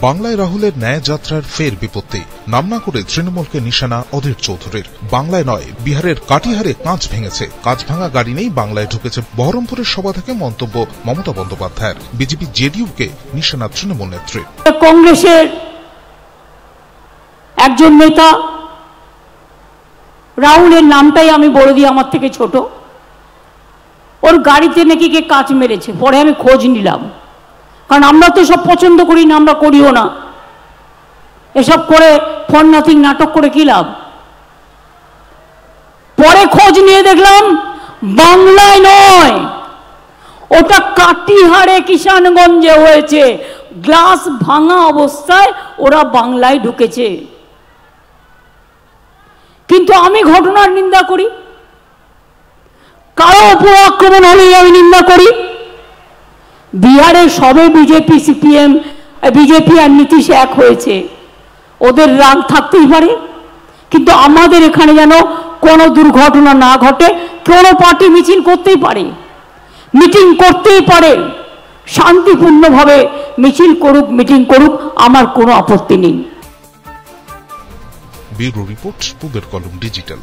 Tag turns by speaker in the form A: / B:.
A: বাংলায় রাহুলের ন্যায় যাত্রার ফের বিপত্তি। নাম না করে তৃণমূলকে নিশানা অধীর চৌধুরীর। বাংলায় নয়, বিহারের কাটিহারে কাঁচ ভেঙেছে। কাঁচ ভাঙা গাড়ি নেই বাংলায় ঢুকেছে বহরমপুরের সভা থেকে মন্তব্য মমতা বন্দ্যোপাধ্যায়ের। বিজেপি জেডিইউকে নিশানা তৃণমূল নেত্রী।
B: কংগ্রেসের একজন নেতা, রাহুলের নামটাই আমি বলে দিই, আমার থেকে ছোট, ওর গাড়িতে নাকি কে কাঁচ মেরেছে। পরে আমি খোঁজ নিলাম, কারণ আমরা তো সব পছন্দ করি না, আমরা করিও না। এসব করে ফর নাথিং নাটক করে কি লাভ? পরে খোঁজ নিয়ে দেখলাম বাংলায় নয়, ওটা কাটিহারে কিষানগঞ্জে হয়েছে। গ্লাস ভাঙা অবস্থায় ওরা বাংলায় ঢুকেছে। কিন্তু আমি ঘটনার নিন্দা করি, কারো উপর আক্রমণ হলেই আমি নিন্দা করি। বিহারে সবে বিজেপি, সিপিএম, বিজেপি আর নীতিশ এক হয়েছে, ওদের রাগ থাকতেই পারে। কিন্তু আমাদের এখানে যেন কোনো দুর্ঘটনা না ঘটে। কোনো পার্টি মিছিল করতেই পারে, মিটিং করতেই পারে, শান্তিপূর্ণভাবে মিছিল করুক, মিটিং করুক, আমার কোনো আপত্তি নেই।
A: ব্যুরো রিপোর্ট, পূবের কলম ডিজিটাল।